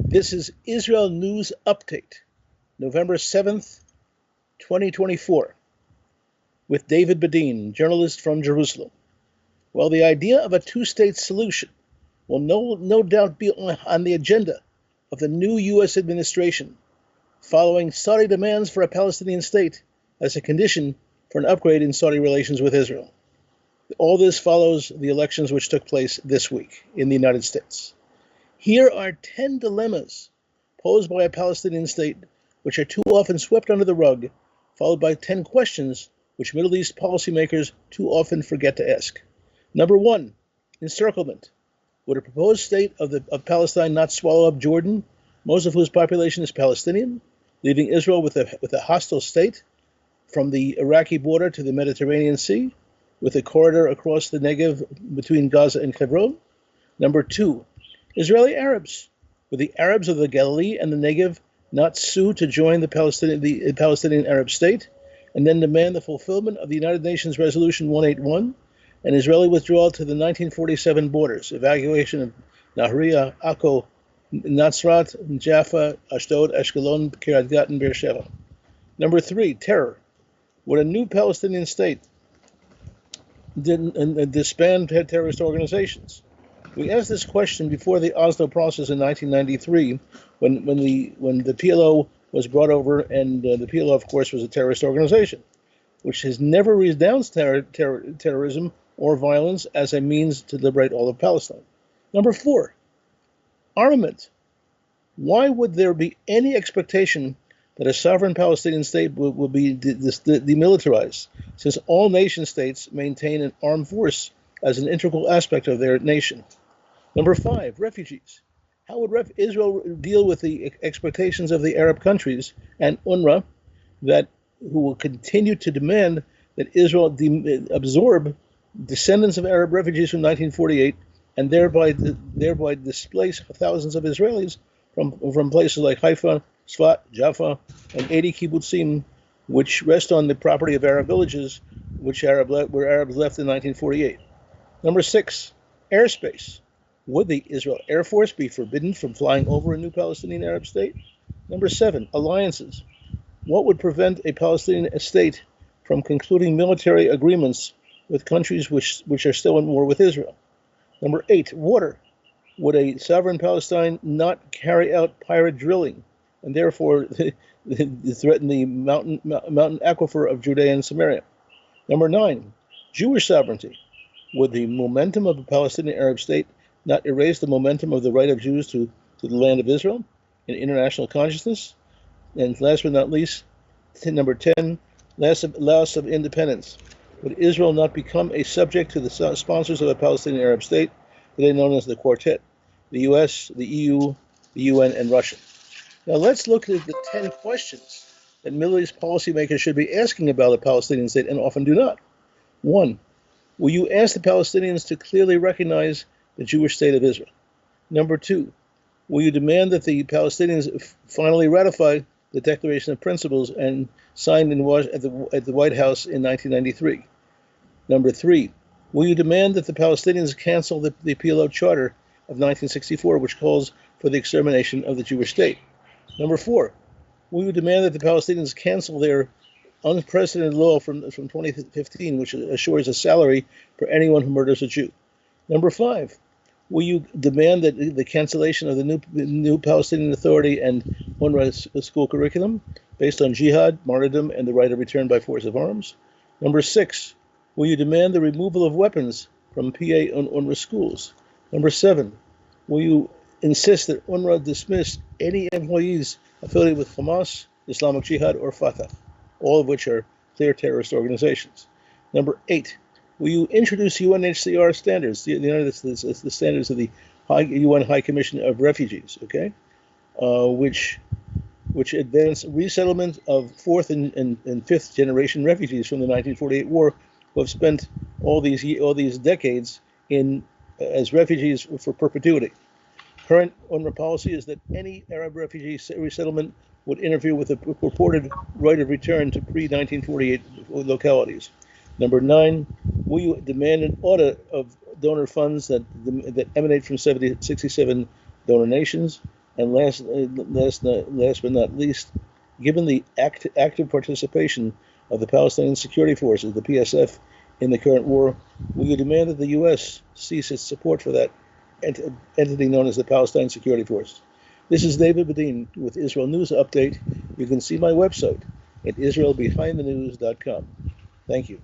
This is Israel News Update, November 7th, 2024, with David Bedein, journalist from Jerusalem. Well, the idea of a two-state solution will no doubt be on the agenda of the new U.S. administration, following Saudi demands for a Palestinian state as a condition for an upgrade in Saudi relations with Israel. All this follows the elections which took place this week in the United States. Here are 10 dilemmas posed by a Palestinian state which are too often swept under the rug, followed by 10 questions which Middle East policymakers too often forget to ask. Number 1, encirclement. Would a proposed state of Palestine not swallow up Jordan, most of whose population is Palestinian, leaving Israel with a hostile state from the Iraqi border to the Mediterranean Sea, with a corridor across the Negev between Gaza and Hebron? Number 2, Israeli Arabs. Would the Arabs of the Galilee and the Negev not sue to join the Palestinian Arab state, and then demand the fulfillment of the United Nations Resolution 181, an Israeli withdrawal to the 1947 borders, evacuation of Nahariya, Akko, Nazrat, Jaffa, Ashdod, Ashkelon, Kiryat Gat, and Beersheba? Number 3, terror. Would a new Palestinian state disband terrorist organizations? We asked this question before the Oslo process in 1993, when the PLO was brought over, and the PLO, of course, was a terrorist organization, which has never renounced terrorism or violence as a means to liberate all of Palestine. Number 4, armament. Why would there be any expectation that a sovereign Palestinian state will be demilitarized, since all nation states maintain an armed force as an integral aspect of their nation? Number 5, refugees. How would Israel deal with the expectations of the Arab countries and UNRWA who will continue to demand that Israel absorb descendants of Arab refugees from 1948 and thereby displace thousands of Israelis from places like Haifa, Sfat, Jaffa, and 80 kibbutzim, which rest on the property of Arab villages, where Arabs left in 1948. Number 6, airspace. Would the Israel Air Force be forbidden from flying over a new Palestinian Arab state? Number 7, alliances. What would prevent a Palestinian state from concluding military agreements with countries which are still in war with Israel? Number 8, water. Would a sovereign Palestine not carry out pirate drilling and therefore threaten the mountain aquifer of Judea and Samaria? Number 9, Jewish sovereignty. Would the momentum of a Palestinian Arab state not erase the momentum of the right of Jews to the land of Israel in international consciousness? And last but not least, number 10, loss of independence. Would Israel not become a subject to the sponsors of a Palestinian Arab state, today known as the Quartet, the U.S., the EU, the UN, and Russia? Now let's look at the 10 questions that Middle East policymakers should be asking about a Palestinian state and often do not. 1, will you ask the Palestinians to clearly recognize the Jewish state of Israel? Number 2, will you demand that the Palestinians finally ratify the Declaration of Principles and signed at the White House in 1993? Number 3, will you demand that the Palestinians cancel the PLO Charter of 1964, which calls for the extermination of the Jewish state? Number 4, will you demand that the Palestinians cancel their unprecedented law from 2015, which assures a salary for anyone who murders a Jew? Number 5, will you demand that the cancellation of the new Palestinian Authority and UNRWA school curriculum based on jihad, martyrdom, and the right of return by force of arms? Number 6, will you demand the removal of weapons from PA and UNRWA schools? Number 7, will you insist that UNRWA dismiss any employees affiliated with Hamas, Islamic Jihad, or Fatah, all of which are clear terrorist organizations? Number 8, will you introduce UNHCR standards, the standards of the UN High Commission of Refugees, okay, which advance resettlement of fourth and fifth generation refugees from the 1948 war, who have spent all these decades as refugees for perpetuity? Current UNRWA policy is that any Arab refugee resettlement would interfere with the purported right of return to pre-1948 localities. Number 9, will you demand an audit of donor funds that emanate from 67 donor nations? And last but not least, given the active participation of the Palestinian Security Forces, the PSF, in the current war, we demand that the U.S. cease its support for that entity known as the Palestine Security Force. This is David Bedein with Israel News Update. You can see my website at israelbehindthenews.com. Thank you.